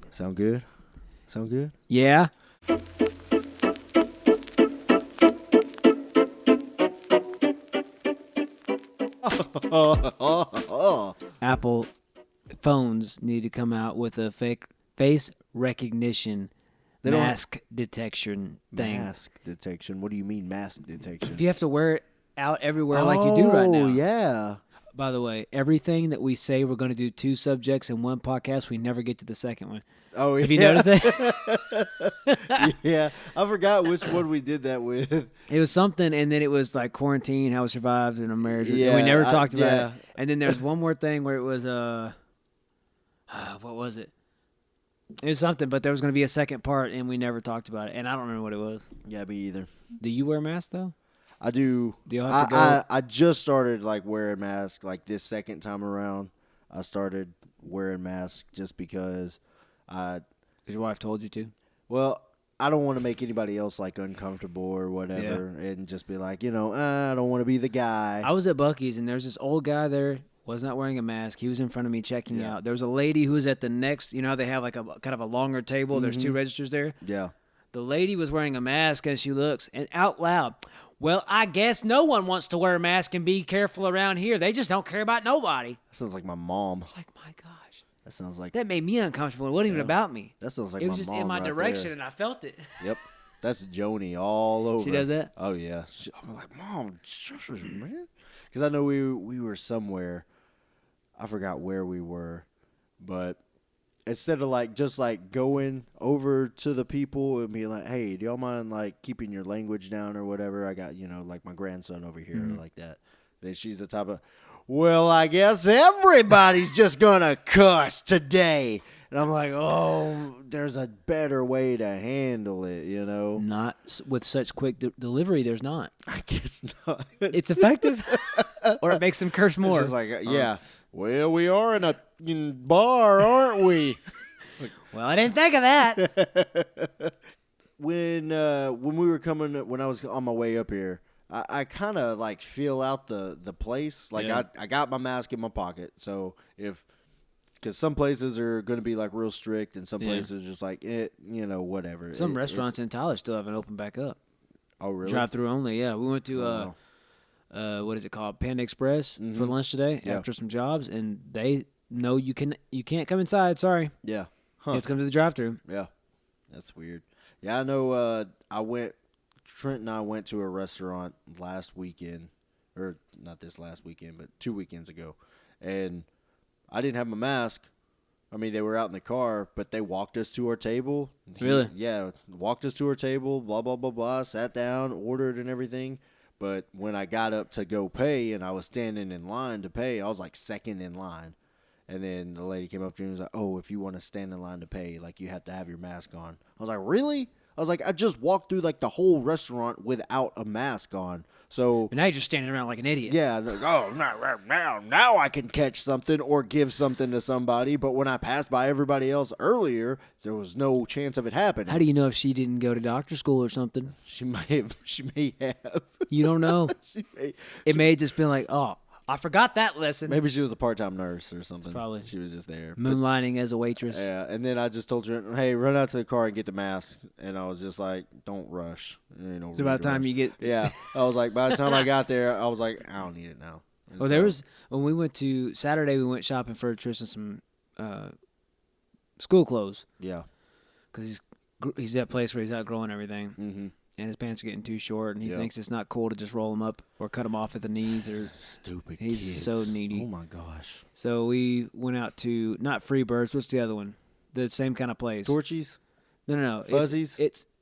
Sound good? Sound good? Yeah. Apple phones need to come out with a fake face recognition mask detection thing. Mask detection? What do you mean mask detection? If you have to wear it out everywhere like you do right now. Oh, yeah. By the way, everything that we say we're going to do 2 subjects in one podcast, we never get to the second one. Oh, Have you noticed that? Yeah. I forgot which one we did that with. It was something, and then it was like quarantine, how we survived in a marriage. Yeah, And we never talked about yeah. it. And then there's one more thing where it was, what was it? It was something, but there was going to be a second part, and we never talked about it. And I don't remember what it was. Yeah, me either. Do you wear a mask, though? I do. Do you have to go? I just started like wearing masks like this second time around. I started wearing masks just because Because your wife told you to? well, I don't want to make anybody else like uncomfortable or whatever, and just be like, I don't want to be the guy. I was at Buc-ee's, and there's this old guy there, was not wearing a mask. He was in front of me checking out. There was a lady who was at the next, how they have like a kind of a longer table. There's 2 registers there. Yeah. The lady was wearing a mask, and she looks, and out loud, well, I guess no one wants to wear a mask and be careful around here. They just don't care about nobody. That sounds like my mom. I was like, my gosh. That sounds like That made me uncomfortable. It wasn't even about me. that sounds like It my was just mom in my right direction, there. and I felt it. Yep. That's Joni all over. She does that? Oh yeah. I'm like, Mom, shush, man. Because I know we were somewhere. I forgot where we were, but instead of like just like going over to the people and being like, hey, do y'all mind like keeping your language down or whatever? I got like my grandson over here like that. Then she's the type of, well, I guess everybody's just gonna cuss today. And I'm like, oh, there's a better way to handle it, Not with such quick delivery, there's not. I guess not. It's effective, or it makes them curse more. It's just like, yeah. Well, we are in a bar, aren't we? Well, I didn't think of that. When we were when I was on my way up here, I kind of like feel out the place. Like I got my mask in my pocket, so because some places are going to be like real strict, and some places just like whatever. Some restaurants in Tyler still haven't opened back up. Oh, really? Drive-through only. Yeah, we went to what is it called, Panda Express for lunch today after some jobs, and they know you can't come inside. Sorry. Yeah. You have to come to the drive-through. Yeah. That's weird. Yeah, I know. Trent and I went to a restaurant last weekend, or not this last weekend, but 2 weekends ago, and I didn't have my mask. I mean, they were out in the car, but they walked us to our table. Really? Yeah, walked us to our table, blah, blah, blah, blah, sat down, ordered and everything. But when I got up to go pay and I was standing in line to pay, I was like second in line. And then the lady came up to me and was like, oh, if you want to stand in line to pay, like you have to have your mask on. I was like, really? I was like, I just walked through like the whole restaurant without a mask on. So And now you're just standing around like an idiot. yeah, like, oh, now I can catch something or give something to somebody. But when I passed by everybody else earlier, there was no chance of it happening. How do you know if she didn't go to doctor school or something? She may have. You don't know. It may have just been like, oh, I forgot that lesson. Maybe she was a part-time nurse or something. Probably. She was just there. Moonlighting as a waitress. Yeah, and then I just told her, hey, run out to the car and get the mask. And I was just like, don't rush. So by the time you get... Yeah. I was like, by the time I got there, I was like, I don't need it now. And Well, there was... When we went to... Saturday, we went shopping for Tristan some school clothes. Yeah. Because he's at a place where he's outgrowing everything. Mm-hmm. And his pants are getting too short, and he thinks it's not cool to just roll them up or cut them off at the knees. Or Stupid He's kids. so needy. Oh, my gosh. So we went out to... Not Freebirds. What's the other one? The same kind of place. Torchies? No. Fuzzies?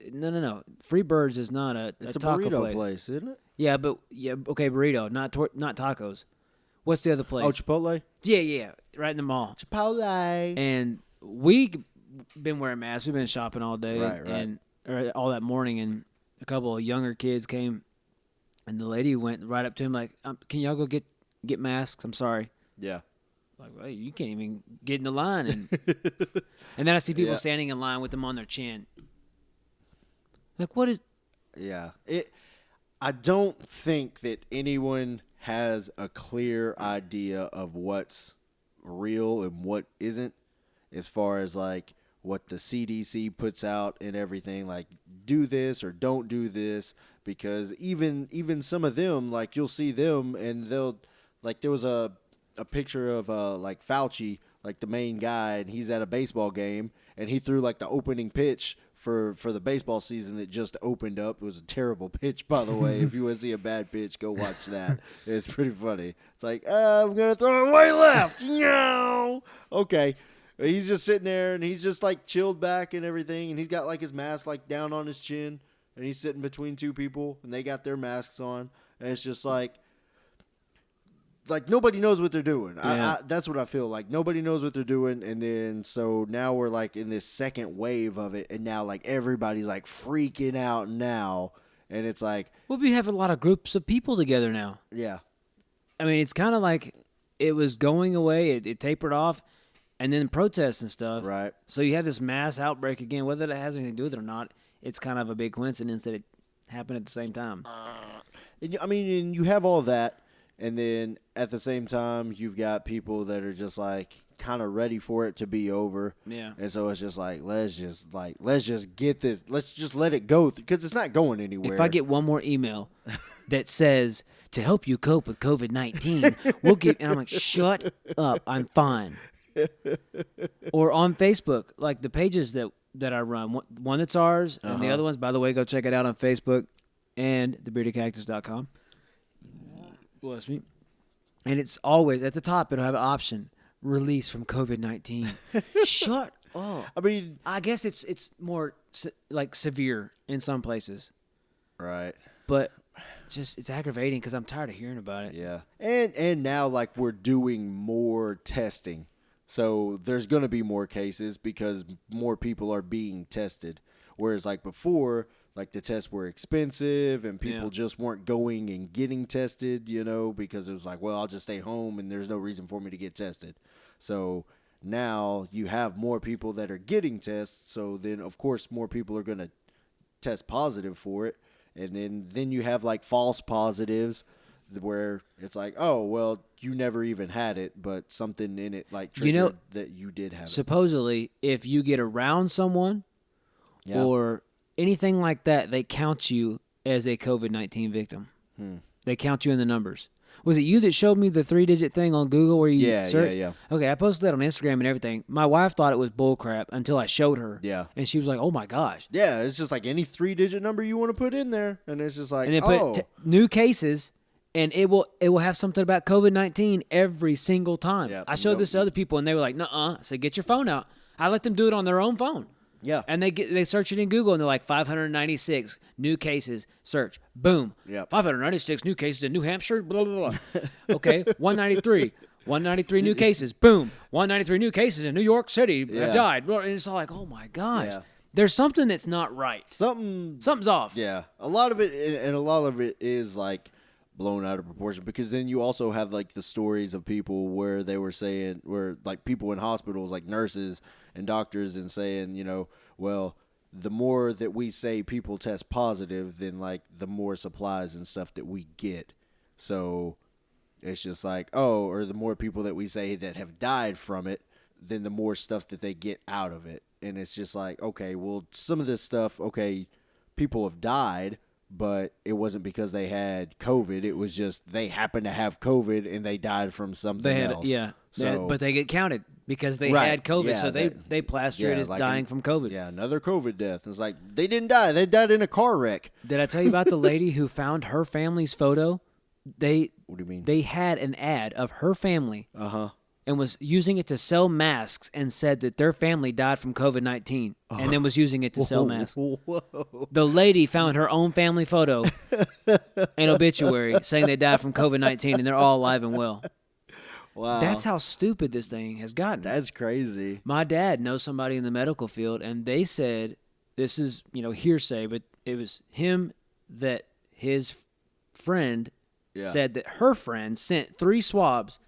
No. Freebirds is not It's a taco burrito place, isn't it? Yeah, okay, burrito, not tacos. What's the other place? Oh, Chipotle? Yeah, right in the mall. Chipotle. And we been wearing masks. We've been shopping all day, Right. or all that morning, and a couple of younger kids came, and the lady went right up to him like, "Can y'all go get masks? I'm sorry." Yeah. Like, well, you can't even get in the line, and and then I see people standing in line with them on their chin. Like, what is? Yeah. I don't think that anyone has a clear idea of what's real and what isn't, as far as like what the CDC puts out and everything, like do this or don't do this, because even some of them, like you'll see them and they'll, like there was a picture of like Fauci, like the main guy, and he's at a baseball game and he threw like the opening pitch for the baseball season that just opened up. It was a terrible pitch, by the way. If you want to see a bad pitch, go watch that. It's pretty funny. It's like, I'm going to throw it way left. No. Okay. He's just sitting there, and he's just, like, chilled back and everything, and he's got, like, his mask, like, down on his chin, and he's sitting between two people, and they got their masks on, and it's just like nobody knows what they're doing. Yeah. That's what I feel like. Nobody knows what they're doing, and then so now we're like in this second wave of it, and now like everybody's like freaking out now, and it's like, well, we have a lot of groups of people together now. yeah, I mean, it's kind of like it was going away, it tapered off, and then protests and stuff. right, So you have this mass outbreak again, whether that has anything to do with it or not. It's kind of a big coincidence that it happened at the same time. and I mean, and you have all that. And then at the same time, you've got people that are just like kind of ready for it to be over. Yeah. And so it's just like, let's just get this. Let's just let it go because it's not going anywhere. If I get one more email that says, to help you cope with COVID-19, we'll give, and I'm like, shut up, I'm fine. Or on Facebook, like the pages that I run, one that's ours, and the other ones, by the way, go check it out on Facebook and thebeardedcactus.com. Bless me. And it's always at the top. It'll have an option: release from COVID-19. Shut up. I mean, I guess it's more like severe in some places, right. but just it's aggravating because I'm tired of hearing about it. Yeah. And now like we're doing more testing. So there's going to be more cases because more people are being tested. Whereas like before, like the tests were expensive and people just weren't going and getting tested, you know, because it was like, well, I'll just stay home and there's no reason for me to get tested. So now you have more people that are getting tests. So then, of course, more people are going to test positive for it. And then you have like false positives where it's like, oh, well, you never even had it, but something in it like triggered that you did have it. Supposedly, if you get around someone or anything like that, they count you as a COVID-19 victim. They count you in the numbers. Was it you that showed me the 3-digit thing on Google where you search? Yeah. Okay, I posted that on Instagram and everything. My wife thought it was bullcrap until I showed her. Yeah. And she was like, oh, my gosh. Yeah, it's just like any 3-digit number you want to put in there. And it's just like, And then put new cases, and it will have something about COVID-19 every single time. Yeah, I showed this to other people, and they were like, nuh-uh. I said, get your phone out. I let them do it on their own phone. Yeah. And they search it in Google, and they're like 596 new cases. Search. Boom. Yep. 596 new cases in New Hampshire. Blah, blah, blah. Okay. 193. 193 new cases. Boom. 193 new cases in New York City have died. And it's all like, oh, my gosh. Yeah. There's something that's not right. Something's off. Yeah. A lot of it is like blown out of proportion because then you also have like the stories of people where they were saying where like people in hospitals like nurses and doctors and saying, you know, well, the more that we say people test positive, then like the more supplies and stuff that we get. So it's just like, oh, or the more people that we say that have died from it, then the more stuff that they get out of it. And it's just like, okay, well, some of this stuff, okay, people have died, but it wasn't because they had COVID. It was just they happened to have COVID and they died from something else. Yeah. So, but they get counted because they had COVID, yeah, so they plaster it as like dying from COVID. Yeah, another COVID death. It's like they didn't die. They died in a car wreck. Did I tell you about the lady who found her family's photo? What do you mean? They had an ad of her family Uh-huh. and was using it to sell masks and said that their family died from COVID-19 and then was using it to sell masks. Whoa. The lady found her own family photo and obituary saying they died from COVID-19 and they're all alive and well. Wow. That's how stupid this thing has gotten. That's crazy. My dad knows somebody in the medical field, and they said, this is, hearsay, but it was him that his friend said that her friend sent 3 swabs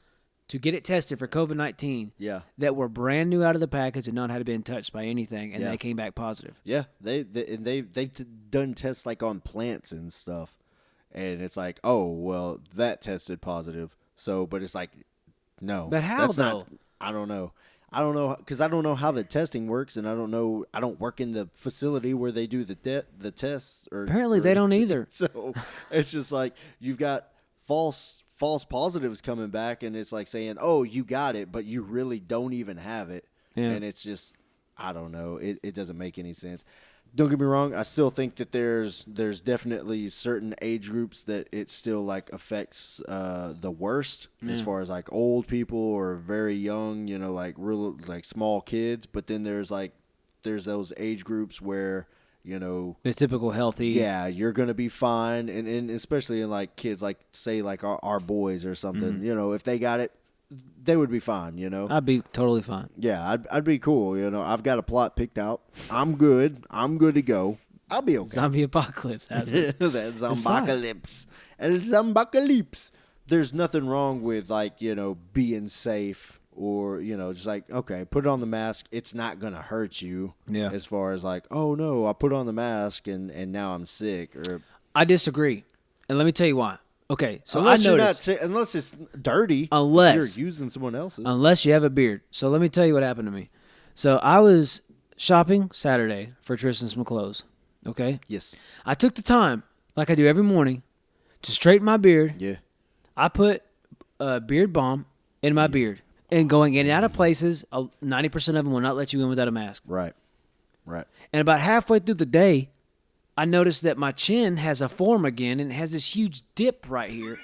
to get it tested for COVID-19 that were brand new out of the package and not had been touched by anything, and they came back positive. Yeah, they've done tests like on plants and stuff. and it's like, oh, well, that tested positive. So, but it's like, no. But how, that's though? Not, I don't know. I don't know because I don't know how the testing works, and I don't know. I don't work in the facility where they do the tests. Apparently, they don't either. So it's just like you've got false positives coming back, and it's like saying, "Oh, you got it," but you really don't even have it, and it's just, I don't know. It doesn't make any sense. Don't get me wrong. I still think that there's definitely certain age groups that it still like affects the worst as far as like old people or very young, like real like small kids. But then there's those age groups where the typical healthy. Yeah, you're gonna be fine, and especially in like kids, like say like our boys or something. If they got it, they would be fine, I'd be totally fine. Yeah, I'd be cool, I've got a plot picked out. I'm good. I'm good to go. I'll be okay. Zombie apocalypse. That zombocalypse. El zombocalypse. There's nothing wrong with like, being safe or, just like, okay, put on the mask. It's not going to hurt you. Yeah. As far as like, oh no, I put on the mask and now I'm sick. Or I disagree. And let me tell you why. Okay, so unless I noticed, unless it's dirty, unless you're using someone else's. Unless you have a beard. So let me tell you what happened to me. So I was shopping Saturday for Tristan some clothes. Okay? Yes. I took the time, like I do every morning, to straighten my beard. Yeah. I put a beard balm in my beard. And going in and out of places, 90% of them will not let you in without a mask. Right. And about halfway through the day, I noticed that my chin has a form again, and it has this huge dip right here.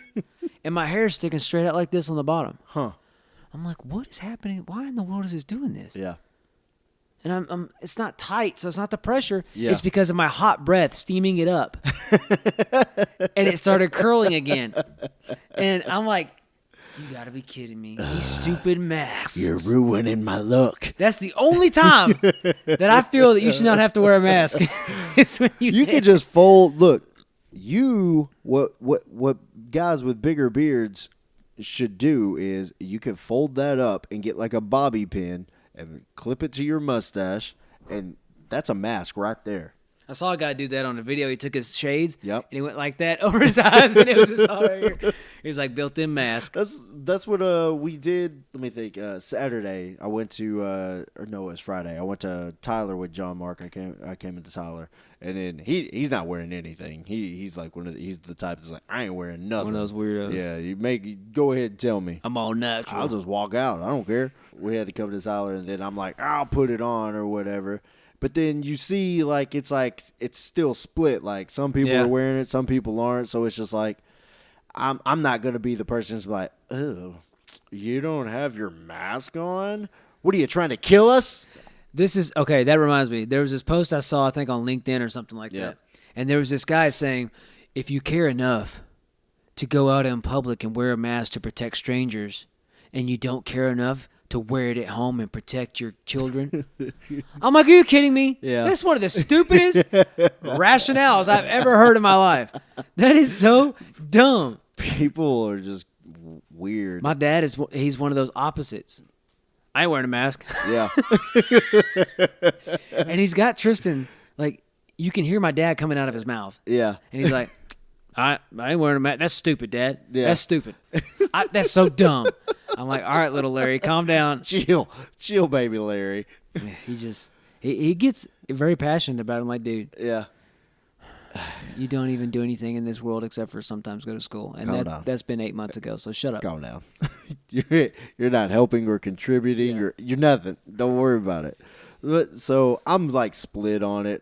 And my hair is sticking straight out like this on the bottom. Huh. I'm like, what is happening? Why in the world is this doing this? Yeah. And I'm it's not tight, so it's not the pressure. Yeah. It's because of my hot breath steaming it up. And it started curling again. And I'm like, you gotta be kidding me. These stupid masks. You're ruining my look. That's the only time that I feel that you should not have to wear a mask. It's when you can just fold. Look, what guys with bigger beards should do is you can fold that up and get like a bobby pin and clip it to your mustache, and that's a mask right there. I saw a guy do that on a video. He took his shades, Yep, and he went like that over his eyes, and it was his whole hair. He was like built-in mask. That's what we did. Let me think. Saturday, I went to or no, it was Friday. I went to Tyler with John Mark. I came into Tyler, and then he's not wearing anything. He's like he's the type that's like, I ain't wearing nothing. One of those weirdos. Yeah, go ahead and tell me. I'm all natural. I'll just walk out. I don't care. We had to come to Tyler, and then I'm like, I'll put it on or whatever. But then you see, it's still split. Like some people are wearing it, some people aren't. So it's just like, I'm not gonna be the person who's like, oh, you don't have your mask on? What are you trying to kill us? This is okay. That reminds me. There was this post I saw, I think, on LinkedIn or something like that, and there was this guy saying, if you care enough to go out in public and wear a mask to protect strangers, and you don't care enough to wear it at home and protect your children. I'm like, are you kidding me? Yeah. That's one of the stupidest rationales I've ever heard in my life. That is so dumb. People are just weird. My dad he's one of those opposites. I ain't wearing a mask. Yeah. And he's got Tristan, like, you can hear my dad coming out of his mouth. Yeah. And he's like, I ain't wearing a mask. That's stupid, Dad. Yeah. That's stupid. That's so dumb. I'm like, all right, little Larry, calm down. Chill, baby Larry. He gets very passionate about it. I'm like, dude. Yeah. You don't even do anything in this world except for sometimes go to school. And that's been 8 months ago, so shut up. Calm down. You're not helping or contributing. Yeah. You're nothing. Don't worry about it. So I'm like split on it.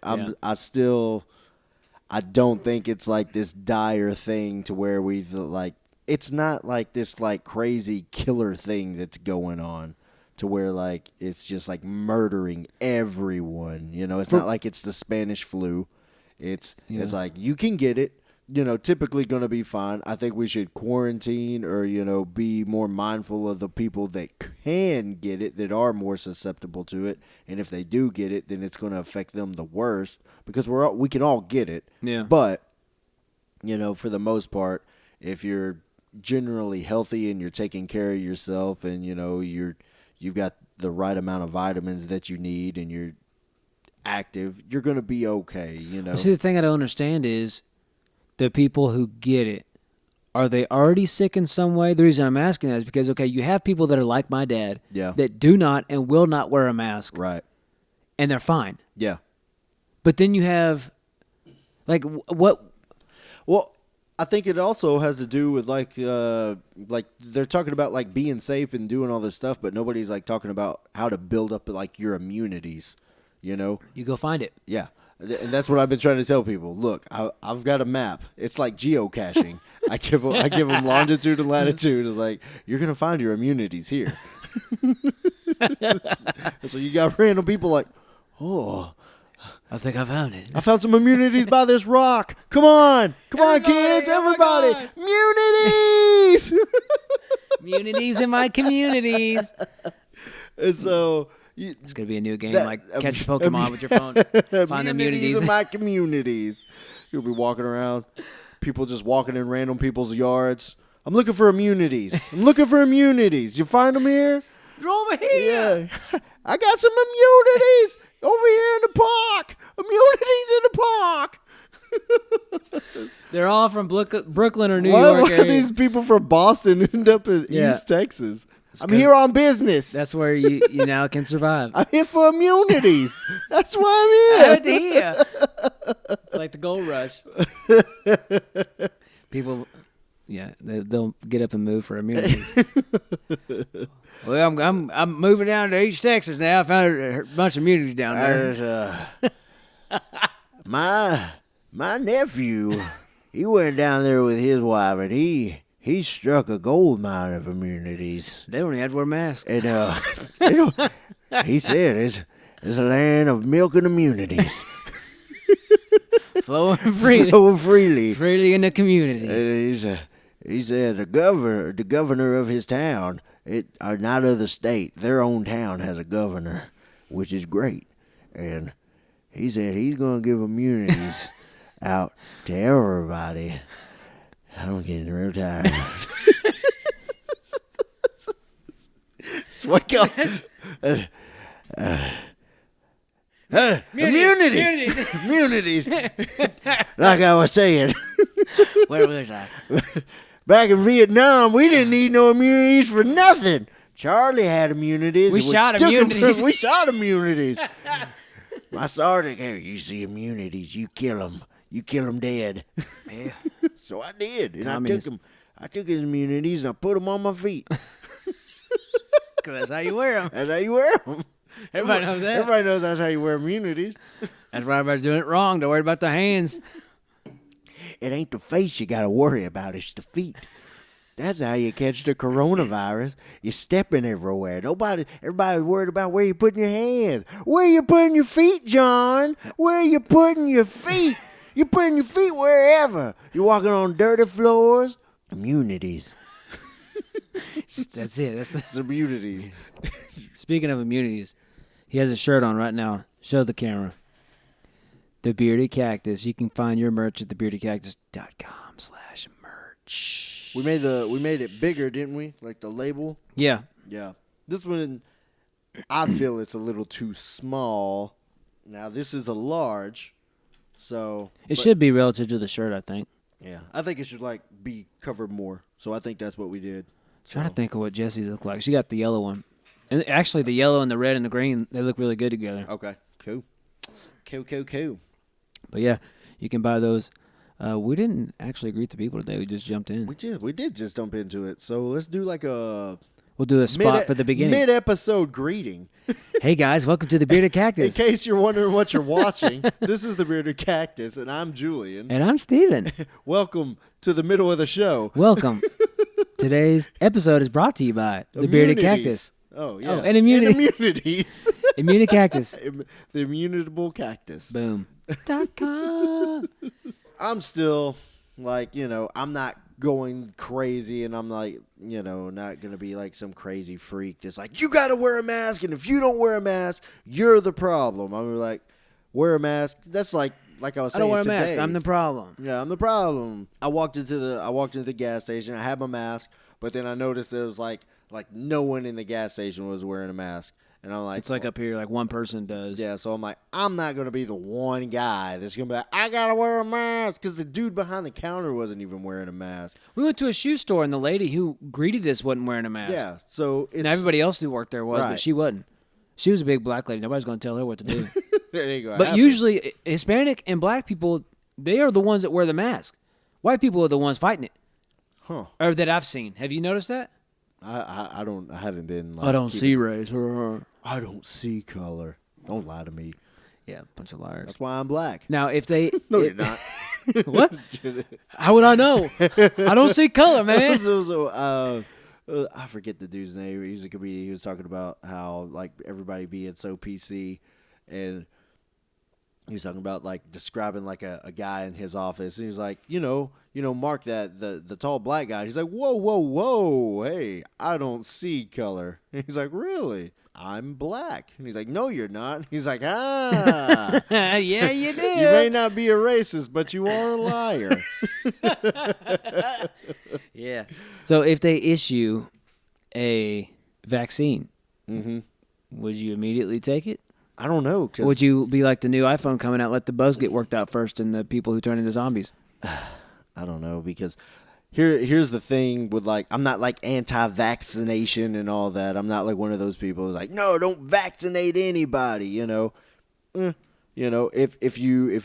I don't think it's like this dire thing to where we've like, it's not like this like crazy killer thing that's going on to where like it's just like murdering everyone. It's not like it's the Spanish flu. It's like you can get it, typically going to be fine. I think we should quarantine or, be more mindful of the people that can get it, that are more susceptible to it. And if they do get it, then it's going to affect them the worst because we can all get it. Yeah. But, for the most part, if you're generally healthy and you're taking care of yourself and, you've got the right amount of vitamins that you need and you're active, you're going to be okay, See, the thing I don't understand is the people who get it, are they already sick in some way? The reason I'm asking that is because, okay, you have people that are like my dad Yeah. that do not and will not wear a mask, Right. and they're fine. Yeah. But then you have, like, what? Well, I think it also has to do with like they're talking about like being safe and doing all this stuff, but nobody's like talking about how to build up like your immunities. You know? You go find it. Yeah. And that's what I've been trying to tell people. Look, I've got a map. It's like geocaching. I give them longitude and latitude. It's like, you're going to find your immunities here. So you got random people like, oh, I think I found it. I found some immunities by this rock. Come on, kids, everybody. Immunities! Immunities in my communities. And so... It's going to be a new game, like catch a Pokemon with your phone. Find the immunities. In my communities. You'll be walking around, people just walking in random people's yards. I'm looking for immunities. You find them here? They're over here. Yeah. I got some immunities over here in the park. Immunities in the park. They're all from Brooklyn or New Why York are area. these people from Boston end up in East Texas? I'm here on business. That's where you now can survive. I'm here for immunities. That's why I'm here. Here. It's like the gold rush. People, they'll get up and move for immunities. Well, I'm moving down to East Texas now. I found a bunch of immunities down there. My nephew, he went down there with his wife, and he struck a gold mine of immunities. They don't even have to wear masks. And he said it's a land of milk and immunities. Flowing freely. Freely in the communities. And he said the governor of his town, not of the state, their own town has a governor, which is great. And he said he's going to give immunities out to everybody. I'm getting real tired. Wake up. Immunities. Like I was saying. Where was I? Back in Vietnam, we didn't need no immunities for nothing. Charlie had immunities. We shot immunities. We shot immunities. My sergeant, hey, you see immunities, you kill them. You kill them dead. Yeah. So I did. And Communist. I took his immunities and I put them on my feet. Because that's how you wear them. That's how you wear them. Everybody knows that. Everybody knows that's how you wear immunities. That's why everybody's doing it wrong. Don't worry about the hands. It ain't the face you got to worry about. It's the feet. That's how you catch the coronavirus. You're stepping everywhere. Everybody's worried about where you're putting your hands. Where you putting your feet, John? Where you putting your feet? You're putting your feet wherever. You're walking on dirty floors. Immunities. That's it. That's immunities. Speaking of immunities, he has a shirt on right now. Show the camera. The Bearded Cactus. You can find your merch at thebeardedcactus.com/merch. We made it bigger, didn't we? Like the label. Yeah. Yeah. This one, I feel it's a little too small. Now this is a large, so It should be relative to the shirt, I think. Yeah, I think it should like be covered more. So I think that's what we did. Trying to think of what Jessie's look like. She got the yellow one, and actually the yellow and the red and the green, they look really good together. Okay, cool. But yeah, you can buy those. We didn't actually greet the people today. We just jumped in. We did just jump into it. So let's do like a. We'll do a spot for the beginning. Mid-episode greeting. Hey guys, welcome to the Bearded Cactus. In case you're wondering what you're watching, this is the Bearded Cactus, and I'm Julian. And I'm Steven. Welcome to the middle of the show. Welcome. Today's episode is brought to you by the Bearded Cactus. Oh, yeah. Oh, and immunities. Immunities. Immunity Cactus. The Immunitable Cactus. Boom. .com. I'm still, like, I'm not going crazy, and I'm like, not going to be like some crazy freak that's like, you got to wear a mask, and if you don't wear a mask, you're the problem. I'm like, wear a mask. That's like I was saying I don't wear a today. mask. I'm the problem. Yeah, I'm the problem. I walked into the gas station. I had my mask, but then I noticed there was like Like no one in the gas station was wearing a mask. And I'm like, It's like up here, like one person does. yeah, so I'm like, I'm not going to be the one guy that's going to be like, I got to wear a mask, because the dude behind the counter wasn't even wearing a mask. We went to a shoe store, and the lady who greeted us wasn't wearing a mask. Yeah, so it's... Now, everybody else who worked there was, Right. but she wasn't. She was a big black lady. Nobody's going to tell her what to do. It ain't gonna But happen. usually, Hispanic and black people, they are the ones that wear the mask. White people are the ones fighting it. Huh. Or that I've seen. Have you noticed that? I haven't been... Like, I don't see race. I don't see color. Don't lie to me. Yeah, bunch of liars. That's why I'm black. Now, if they... No, you're not. What? How would I know? I don't see color, man. I forget the dude's name. He was a comedian. He was talking about how like everybody being so PC, and he was talking about like describing like a guy in his office, and he was like, Mark, that the tall black guy. He's like, whoa, hey, I don't see color. And he's like, really? I'm black. And he's like, no, you're not. He's like, ah. Yeah, you do. You may not be a racist, but you are a liar. Yeah. So if they issue a vaccine, would you immediately take it? I don't know. Or would you be like the new iPhone coming out, let the bugs get worked out first and the people who turn into zombies? I don't know, because here's the thing with like, I'm not like anti-vaccination and all that. I'm not like one of those people who's like, no, don't vaccinate anybody. If you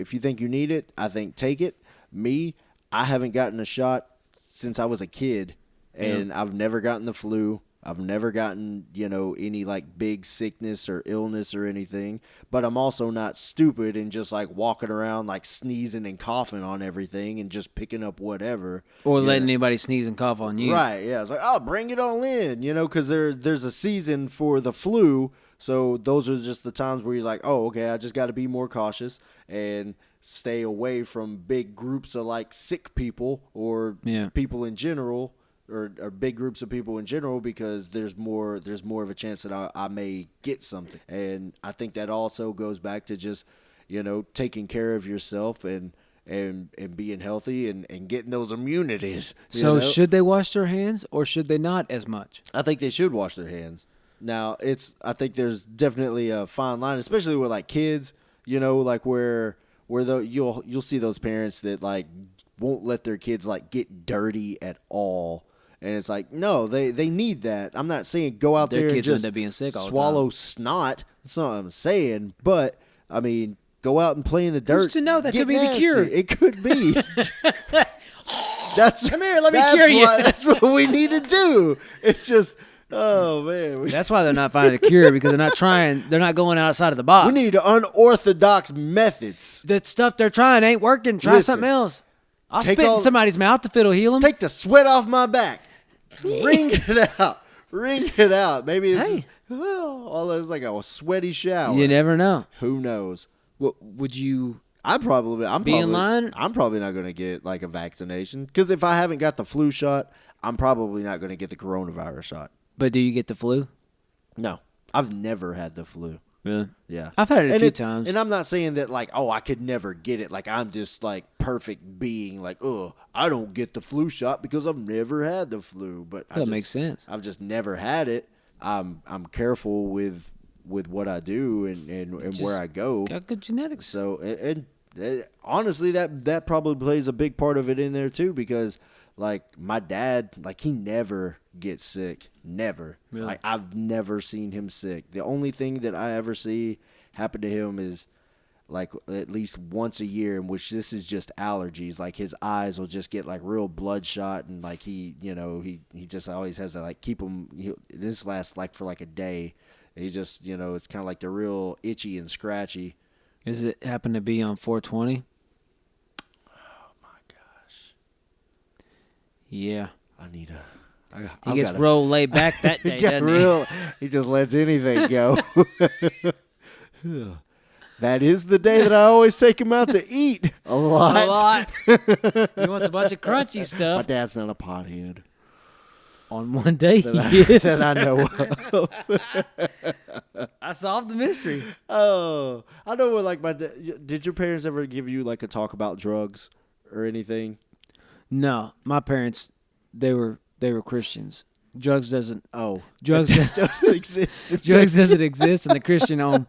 think you need it, I think take it. Me, I haven't gotten a shot since I was a kid, and I've never gotten the flu. I've never gotten, any like big sickness or illness or anything, but I'm also not stupid and just like walking around like sneezing and coughing on everything and just picking up whatever. Or letting anybody sneeze and cough on you. Right, yeah. It's like, oh, bring it all in, because there's a season for the flu, so those are just the times where you're like, oh, okay, I just got to be more cautious and stay away from big groups of like sick people or people in general. Or big groups of people in general, because there's more of a chance that I may get something. And I think that also goes back to just, taking care of yourself and being healthy and getting those immunities. So should they wash their hands or should they not as much? I think they should wash their hands. Now, I think there's definitely a fine line, especially with like kids, like where you'll see those parents that like won't let their kids like get dirty at all. And it's like, no, they need that. I'm not saying go out there and just being sick all swallow the time. Snot. That's not what I'm saying. But, I mean, go out and play in the dirt. Who's to know? That Get could be nasty. the cure. It could be. Come here, let me cure you. That's what we need to do. It's just, oh, man. That's why they're not finding the cure, because they're not going outside of the box. We need unorthodox methods. The stuff they're trying ain't working. Try something else. I'll spit in somebody's mouth if it'll heal them. Take the sweat off my back. Wring it out. Wring it out. Maybe it's all it's like a sweaty shower. You never know. Who knows? Would you I'm probably in line? I'm probably not going to get like a vaccination, because if I haven't got the flu shot, I'm probably not going to get the coronavirus shot. But do you get the flu? No. I've never had the flu. Really? Yeah. I've had it a few times. And I'm not saying that like, oh, I could never get it. Like I'm just like perfect being like, oh, I don't get the flu shot because I've never had the flu. But that makes sense. I've just never had it. I'm careful with what I do and where I go. Got good genetics. So and honestly, that probably plays a big part of it in there too, because like my dad, like he never gets sick. Never. Really? Like I've never seen him sick. The only thing that I ever see happen to him is like at least once a year, in which this is just allergies. Like his eyes will just get like real bloodshot, and like he just always has to like keep them. This lasts like for like a day. He just, it's kind of like they're real itchy and scratchy. Does it happen to be on 420? Oh my gosh. Yeah. I need a. He gets real laid back that day, doesn't he? He just lets anything go. That is the day that I always take him out to eat a lot. He wants a bunch of crunchy My stuff. dad's not a pothead. On one day, that I know of. I solved the mystery. Oh, I know what, like, my dad. Did your parents ever give you like a talk about drugs or anything? No, my parents, they were Christians. Drugs doesn't. Oh, Drugs doesn't exist. Drugs doesn't exist in the Christian home.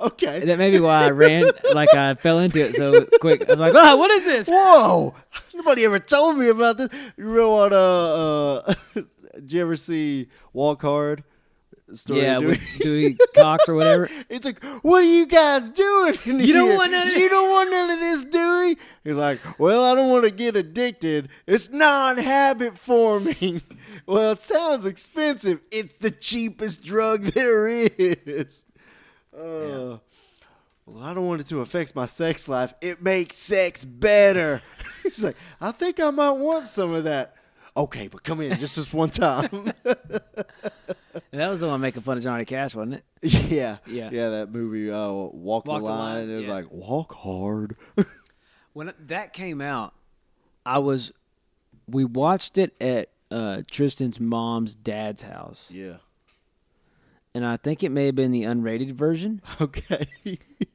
Okay. That may be why I ran, like I fell into it so quick. I'm like, oh, what is this? Whoa! Nobody ever told me about this. You remember what? Did you ever see Walk Hard? Story Yeah, of with Dewey Cox or whatever. It's like, what are you guys doing in You don't here? want none of this. You don't want none of this, Dewey? He's like, well, I don't want to get addicted. It's non-habit forming. Well, it sounds expensive. It's the cheapest drug there is. Well, I don't want it to affect my sex life. It makes sex better. He's like, I think I might want some of that. Okay, but come in just this one time. And that was the one making fun of Johnny Cash, wasn't it? Yeah. Yeah. That movie, Walk the Line. It was yeah. like, walk hard. When that came out, we watched it at Tristan's mom's dad's house. Yeah. And I think it may have been the unrated version. Okay.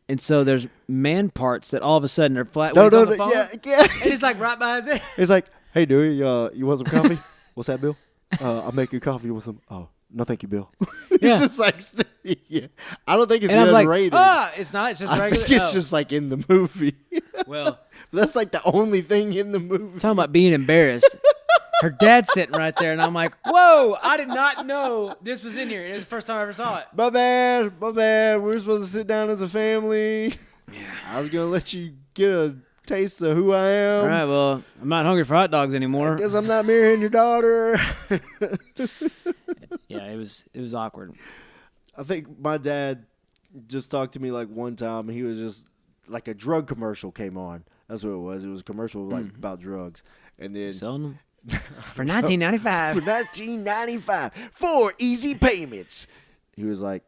And so there's man parts that all of a sudden are flat when he's on the phone. Yeah. And it's like right by his head. It's like, hey, Dewey, you want some coffee? What's that, Bill? I'll make you coffee with some. Oh, no, thank you, Bill. Yeah. It's just like, yeah. I don't think it's And I'm like, unrated. it's not. It's just I regular. think it's just like in the movie. Well, That's like the only thing in the movie. talking about being embarrassed. Her dad's sitting right there, and I'm like, whoa, I did not know this was in here. It was the first time I ever saw it. My bad. We were supposed to sit down as a family. Yeah. I was going to let you get a taste of who I am. All right, well, I'm not hungry for hot dogs anymore. Because I'm not marrying your daughter. Yeah, it was awkward. I think my dad just talked to me like one time. He was just like a drug commercial came on. That's what it was. It was a commercial like about drugs. And then Selling them for $19.95. for $19.95 for easy payments. He was like,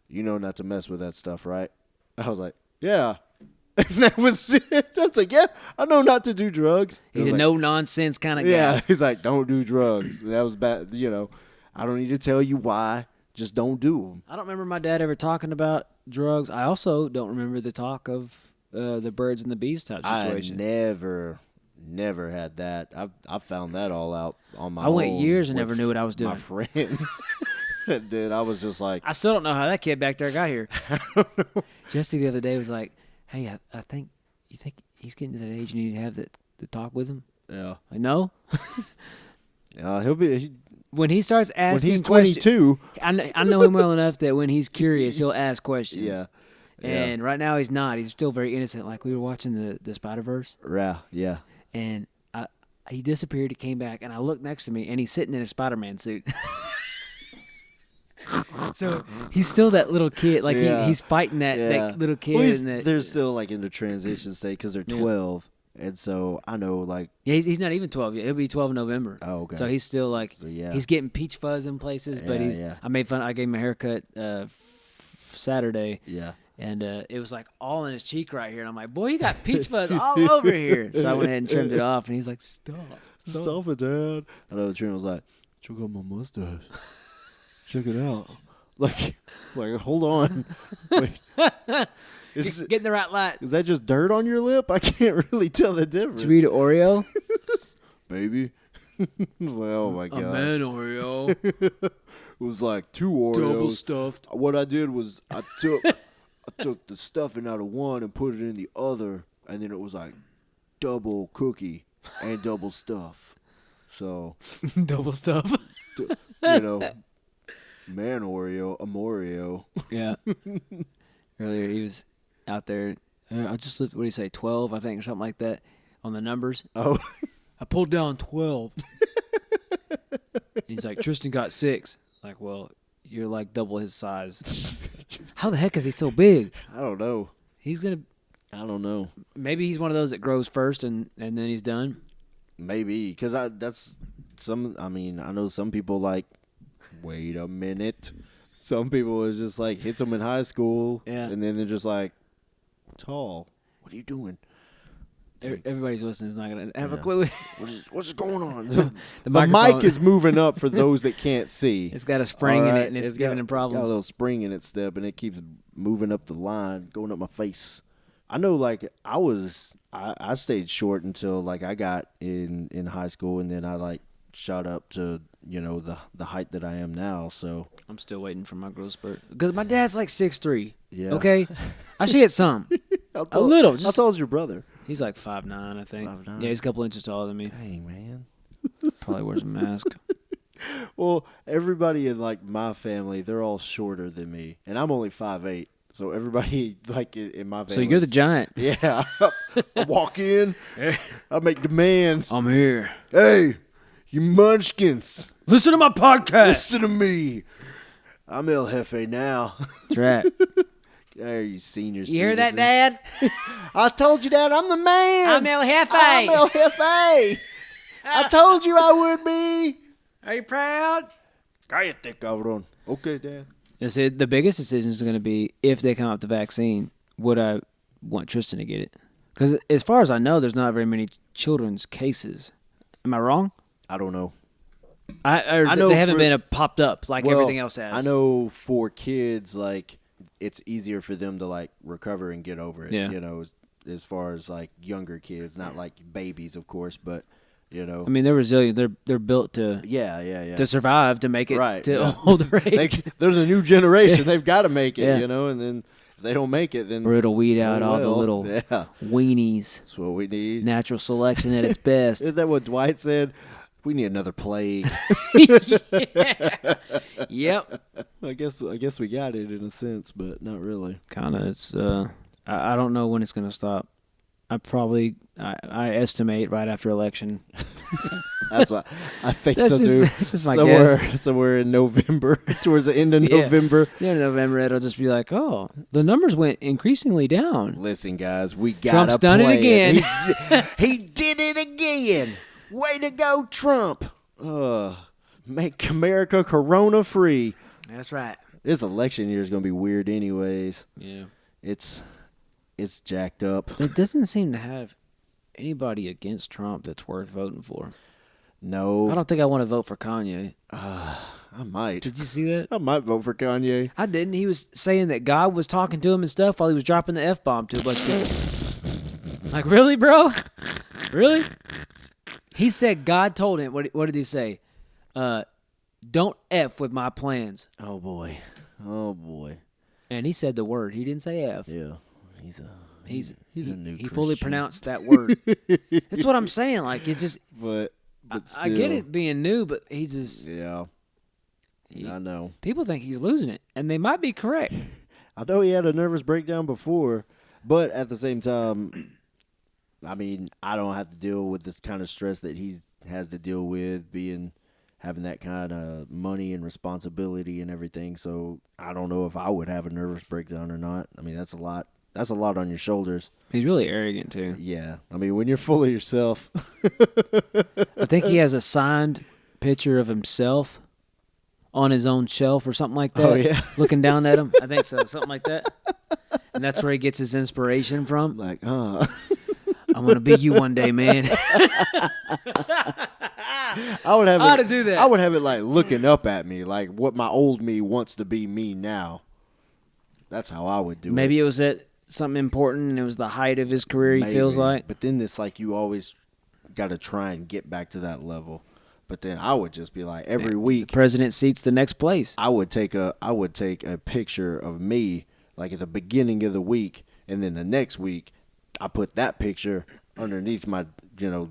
you know not to mess with that stuff, right? I was like, yeah. And that was it. I was like, yeah, I know not to do drugs. He's a like, no-nonsense kind of guy. yeah, he's like, don't do drugs. And that was bad. You know, I don't need to tell you why. Just don't do them. I don't remember my dad ever talking about drugs. I also don't remember the talk of the birds and the bees type situation. I never had that. I found that all out on my own. I went years and never knew what I was doing. My friends. And then I was just like, I still don't know how that kid back there got here. Jesse the other day was like, hey, I think he's getting to that age you need to have the talk with him. yeah. I know. When he starts when asking he's questions, 22. I know him well enough that when he's curious, he'll ask questions. Yeah. And right now he's not. He's still very innocent. Like we were watching the Spider-Verse. Yeah. And he disappeared. He came back, and I looked next to me, and he's sitting in a Spider-Man suit. So he's still that little kid. Like he's fighting that little kid. Well, they're still like in the transition state because they're 12. And so I know like. Yeah, he's not even 12 yet. He'll be 12 in November. Oh, okay. So he's still like, he's getting peach fuzz in places, but I made fun. I gave him a haircut Saturday. Yeah. And it was like all in his cheek right here. And I'm like, boy, you got peach fuzz all over here. So I went ahead and trimmed it off. And he's like, stop it, Dad. Another trim was like, check out my mustache. Check it out. Like hold on. Wait. Get in the right light. Is that just dirt on your lip? I can't really tell the difference. Did you eat an Oreo? Baby. It's like, oh my god. A man Oreo. It was like 2 Oreos. Double stuffed. What I did was I took the stuffing out of one and put it in the other, and then it was like double cookie and double stuff. So double stuff. You know, man Oreo, Oreo. Yeah. Earlier he was out there. I just looked. What do you say? 12, I think, or something like that, on the numbers. Oh. I pulled down 12. He's like, Tristan got 6. Like, well, you're like double his size. How the heck is he so big? I don't know. I don't know. Maybe he's one of those that grows first and then he's done. Maybe, because I know some people like, wait a minute. Some people is just like, hits them in high school. Yeah. And then they're just like, tall. What are you doing? Everybody's listening is not going to have a clue. What's going on? The mic is moving up for those that can't see. It's got a spring in it, and it's giving them problems. Got a little spring in its step, and it keeps moving up the line, going up my face. I know, like, I stayed short until, like, I got in high school, and then I, like, shot up to the height that I am now. So I'm still waiting for my growth spurt because my dad's like 6'3". yeah, Okay, I should get some. A little. How Just, tall is your brother? he's like 5'9", I think. 5'9"? Yeah, he's a couple inches taller than me. Dang, man. Probably wears a mask. Well, everybody in like my family, they're all shorter than me, and I'm only 5'8". So everybody like in my family. So you're the giant. Yeah. I walk in, I make demands. I'm here. Hey, you munchkins, Listen to my podcast. listen to me. I'm El Jefe now. That's right. Hey, you senior You hear that, citizen. Dad? I told you, Dad, I'm the man. I'm El Jefe. I'm El Jefe. I told you I would be. Are you proud? Cállate, cabrón. Okay, Dad. Yes, the biggest decision is going to be if they come out with the vaccine, would I want Tristan to get it? Because as far as I know, there's not very many children's cases. Am I wrong? I don't know. I know they haven't been popped up like everything else has. I know for kids, like, it's easier for them to, like, recover and get over it, Yeah. As far as, like, younger kids, not like babies, of course, but, I mean, they're resilient. They're built to to survive, to make it Right, to yeah. older age. They're the new generation. They've got to make it, Yeah. and then if they don't make it, then Or it'll weed out all the well. little Yeah, weenies. that's what we need. Natural selection at its best. Isn't that what Dwight said? We need another plague. Yep. I guess we got it in a sense, but not really. Kind of. It's. I don't know when it's going to stop. I estimate right after election. That's what I think. That's so just- too. that's just my guess. Somewhere in November, towards the end of Yeah. November. Yeah, in November it'll just be like, oh, the numbers went increasingly down. Listen, guys, we got Trump's done it again. He did it again. Way to go, Trump. Make America corona free. That's right. This election year is going to be weird anyways. Yeah. It's jacked up. It doesn't seem to have anybody against Trump that's worth voting for. No. I don't think I want to vote for Kanye. I might. Did you see that? I might vote for Kanye. I didn't. He was saying that God was talking to him and stuff while he was dropping the F-bomb to a bunch of people. Like, really, bro? Really? He said God told him, what did he say? Don't F with my plans. Oh, boy. And he said the word. He didn't say F. Yeah. He's a new He fully Christian. pronounced that word. That's what I'm saying. Like, it just... But I get still, it being new, but he just... Yeah. I know. People think he's losing it, and they might be correct. I know he had a nervous breakdown before, but at the same time, I mean, I don't have to deal with this kind of stress that he has to deal with, having that kind of money and responsibility and everything. So I don't know if I would have a nervous breakdown or not. I mean, that's a lot. That's a lot on your shoulders. He's really arrogant, too. Yeah. I mean, when you're full of yourself. I think he has a signed picture of himself on his own shelf or something like that. Oh, yeah. Looking down at him. I think so. Something like that. And that's where he gets his inspiration from. Like, I'm going to be you one day, man. I would have How to do that. I would have it like looking up at me, like what my old me wants to be me now. That's how I would do it. Maybe it was at something important and it was the height of his career, he feels like. But then it's like you always got to try and get back to that level. But then I would just be like every week The president seats the next place. I would take a picture of me like at the beginning of the week, and then the next week I put that picture underneath my,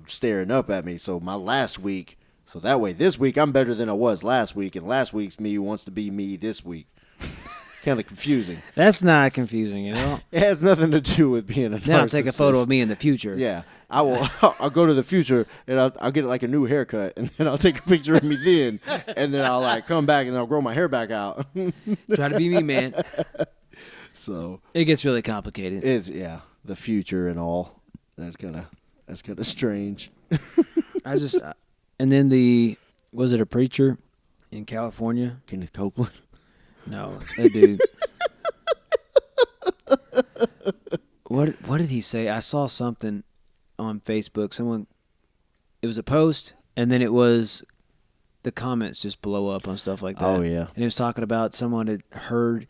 staring up at me. So my last week, so that way this week I'm better than I was last week, and last week's me wants to be me this week. Kind of confusing. That's not confusing at all. It has nothing to do with being a narcissist. Then I'll take a photo of me in the future. Yeah, I will. I'll go to the future and I'll get like a new haircut, and then I'll take a picture of me then, and then I'll like come back and I'll grow my hair back out. Try to be me, man. So It gets really complicated. the future and all. That's kind of strange. And then was it a preacher in California? Kenneth Copeland. No, that dude. What did he say? I saw something on Facebook. It was a post, and then it was the comments just blow up on stuff like that. Oh, yeah. And it was talking about someone had heard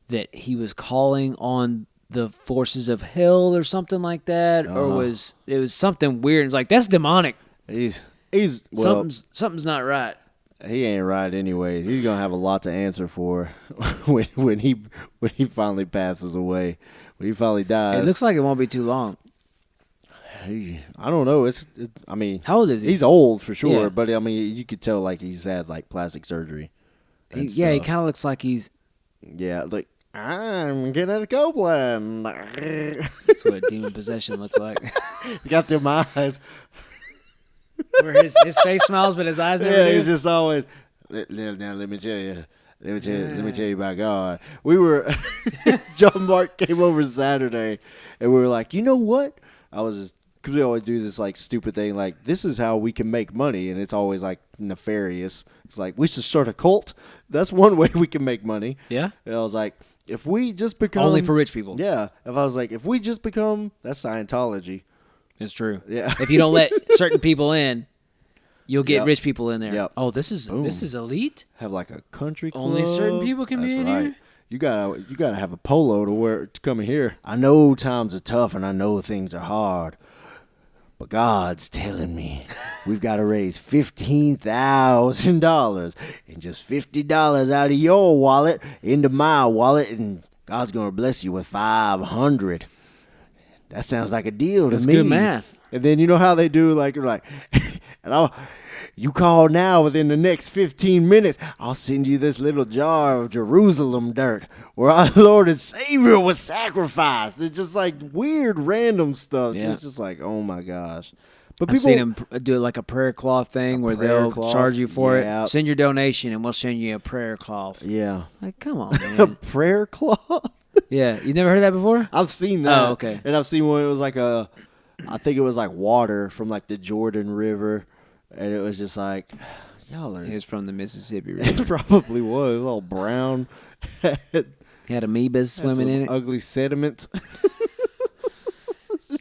that he was calling on the forces of hell or something like that, or Uh-huh. it was something weird. It was like, that's demonic. He's He's well. Something's not right. He ain't right anyways. He's gonna have a lot to answer for when he finally passes away. When he finally dies. It looks like it won't be too long. I don't know. I mean, how old is he? He's old for sure, Yeah. but I mean, you could tell like he's had like plastic surgery. He kind of looks like he's. Yeah, like I'm getting the Copeland. That's what demon possession looks like. You got them eyes. Where his face smiles, but his eyes never do. He's just always. Now let me tell you. Let me tell you about God. We were John Mark came over Saturday, and we were like, you know what? Because we always do this like stupid thing, like this is how we can make money, and it's always like nefarious. It's like we should start a cult. That's one way we can make money. Yeah. And I was like, if we just become only for rich people. Yeah. If I was like, if we just become, that's Scientology. It's true. Yeah. If you don't let certain people in, you'll get Yep. rich people in there. Yep. Oh, this is elite. Have like a country club. Only certain people can be in here? You gotta have a polo to come in here. I know times are tough and I know things are hard, but God's telling me we've got to raise $15,000 and just $50 out of your wallet into my wallet, and God's gonna bless you with $500. That sounds like a deal to That's me. good math. And then you know how they do, like, and you call now within the next 15 minutes, I'll send you this little jar of Jerusalem dirt where our Lord and Savior was sacrificed. It's just like weird, random stuff. Yeah. It's just like, oh my gosh. But I've seen them do like a prayer cloth thing where they'll charge you for it. Send your donation and we'll send you a prayer cloth. Yeah. Like, come on, A man. prayer cloth? Yeah. You never heard that before? I've seen that. Oh, okay. And I've seen one, it was like I think it was like water from like the Jordan River. And it was just like, y'all are. He was from the Mississippi It River. probably was. All brown. He had amoebas swimming in it. Ugly sediment.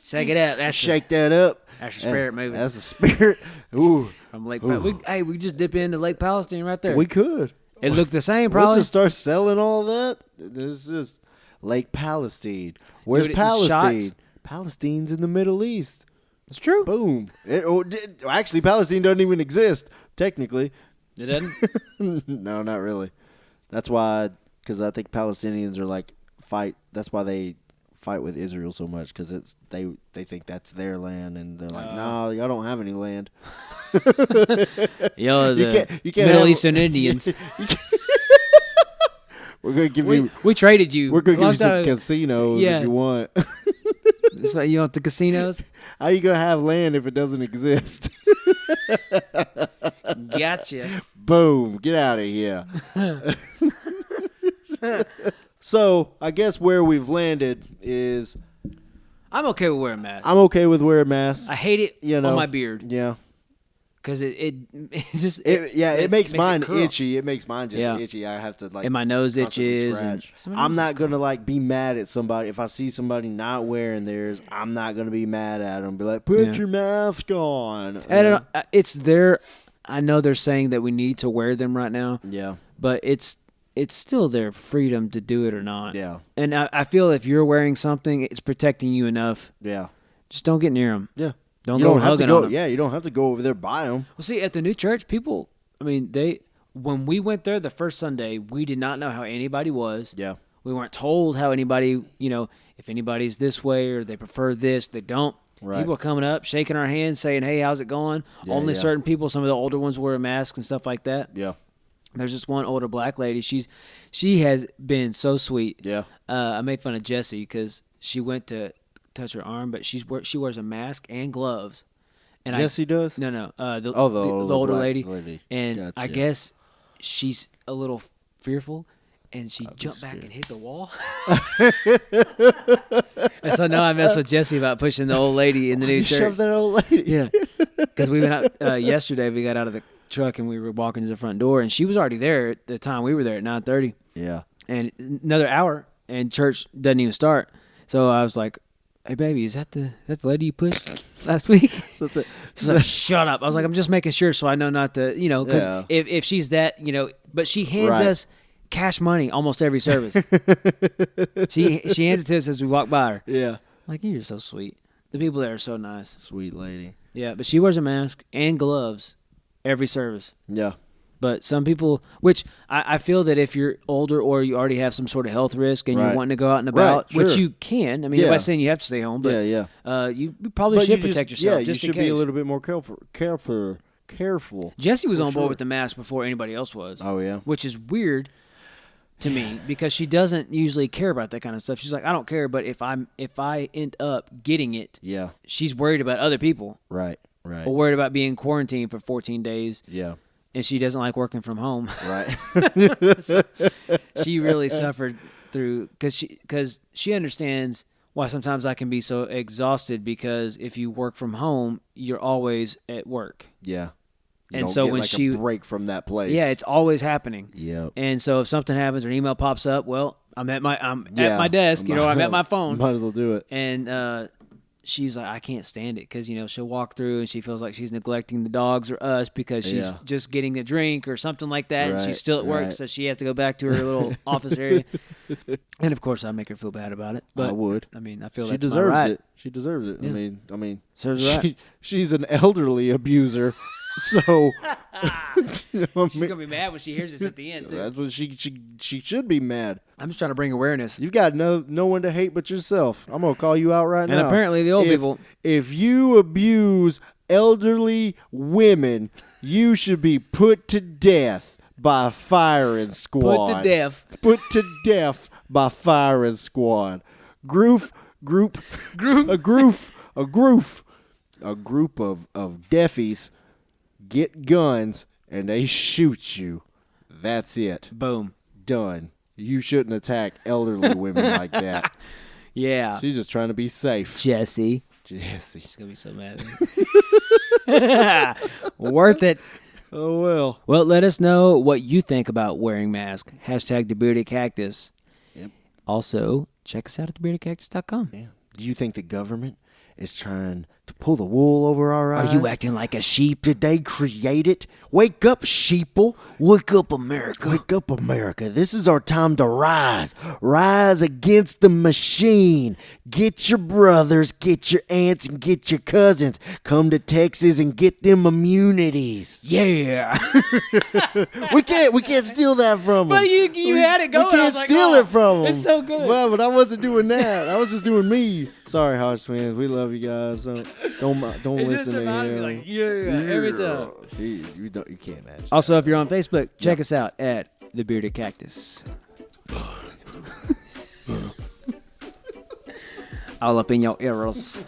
Check it out. Shake that up. That's the spirit moving. That's the spirit. Ooh. From Lake we just dip into Lake Palestine right there. We could. It looked the same, We'll probably. just start selling all that. This is Lake Palestine. Where's Dude, Palestine? shots? Palestine's in the Middle East. It's true. Boom. Actually, Palestine doesn't even exist, technically. It doesn't? No, not really. That's why, because I think Palestinians are like fight. That's why they fight with Israel so much, because they think that's their land, and they're like, no, y'all don't have any land. Y'all the you can't Middle have- Eastern Indians. We're gonna give you. We traded you. We're gonna give you some Long time- casinos Yeah. if you want. That's why you want the casinos? How you gonna have land if it doesn't exist? Gotcha. Boom! Get out of here. So I guess where we've landed is I'm okay with wearing masks. I'm okay with wearing masks. I hate it You know. on my beard Yeah. because it just It makes mine curl. itchy. It makes mine just Yeah. itchy. I have to like. And my nose constantly itches. And scratch. I'm not gonna like be mad at somebody if I see somebody not wearing theirs. I'm not gonna be mad at them. Be like, put Yeah. your mask on. I don't know, it's their. I know they're saying that we need to wear them right now, Yeah. but it's still their freedom to do it or not. Yeah. And I feel if you're wearing something, it's protecting you enough. Yeah. Just don't get near them. Yeah. Don't You go don't have to hugging go. on them. Yeah, you don't have to go over there buy them. Well, see, at the new church, people. I mean, when we went there the first Sunday, we did not know how anybody was. Yeah. We weren't told how anybody, if anybody's this way or they prefer this, they don't. Right. People are coming up, shaking our hands, saying, "Hey, how's it going?" Yeah, Only yeah. certain people, some of the older ones, wear masks and stuff like that. Yeah. There's this one older black lady. She has been so sweet. Yeah. I made fun of Jessie because she went to touch her arm, but she wears a mask and gloves. And Jesse does? No. The the older black lady. lady. And Gotcha. I guess she's a little fearful, and she I'd be jumped back scared. and hit the wall. And so now I mess with Jesse about pushing the old lady in the new You church. shoved that old lady. Yeah, because we went out yesterday. We got out of the truck and we were walking to the front door, and she was already there at the time we were there at 9:30, Yeah. and another hour, and church doesn't even start. So I was like, "Hey, baby, is that the lady you pushed last week?" She's like, "Shut up!" I was like, "I'm just making sure, so I know not to, because Yeah. if she's that, but she hands Right. us cash money almost every service. she hands it to us as we walk by her. Yeah. Like, you're so sweet. The people there are so nice. Sweet lady. Yeah, but she wears a mask and gloves every service. Yeah. But some people, which I feel that if you're older or you already have some sort of health risk and you're wanting to go out and about, which you can. I mean, nobody's saying you have to stay home, but you probably should protect yourself just in case. You should be a little bit more careful. Jessie was on board with the mask before anybody else was. Oh, yeah. Which is weird to me because she doesn't usually care about that kind of stuff. She's like, I don't care, but if I end up getting it, she's worried about other people. Right. Or worried about being quarantined for 14 days. Yeah. And she doesn't like working from home. Right. So she really suffered through because she understands why sometimes I can be so exhausted because if you work from home, you're always at work. Yeah. And so when she a break from that place, it's always happening. Yeah. And so if something happens or an email pops up, well, I'm at my desk, I'm at my phone. Might as well do it. And she's like, I can't stand it because she'll walk through and she feels like she's neglecting the dogs or us because she's just getting a drink or something like that, and she's still at work, so she has to go back to her little office area. And of course, I make her feel bad about it. But I would. I mean, I feel she that's deserves my right. it. She deserves it. Yeah. I mean, right. she's an elderly abuser. So she's gonna be mad when she hears this at the end. Too. That's what she should be mad. I'm just trying to bring awareness. You've got no one to hate but yourself. I'm gonna call you out right now. And apparently the old people. If you abuse elderly women, you should be put to death by a firing squad. Put to death. Put to death by firing squad. A group of deafies get guns and they shoot you. That's it. Boom. Done. You shouldn't attack elderly women like that. Yeah. She's just trying to be safe. Jessie. She's going to be so mad at me. Worth it. Oh, well. Well, let us know what you think about wearing masks. Hashtag the Bearded Cactus. Yep. Also, check us out at thebeardedcactus.com. Yeah. Do you think the government is trying to pull the wool over our eyes? Are you acting like a sheep? Did they create it? Wake up, sheeple. Wake up, America. Wake up, America. This is our time to rise. Rise against the machine. Get your brothers, get your aunts, and get your cousins. Come to Texas and get them immunities. Yeah. We can't steal that from them. But you had it going. We can't steal it from them. It's so good. Well, but I wasn't doing that. I was just doing me. Sorry, Hodge fans. We love you guys. Don't listen to him. Like, every time. You can't imagine. Also, if you're on Facebook, check us out at The Bearded Cactus. All up in your ears.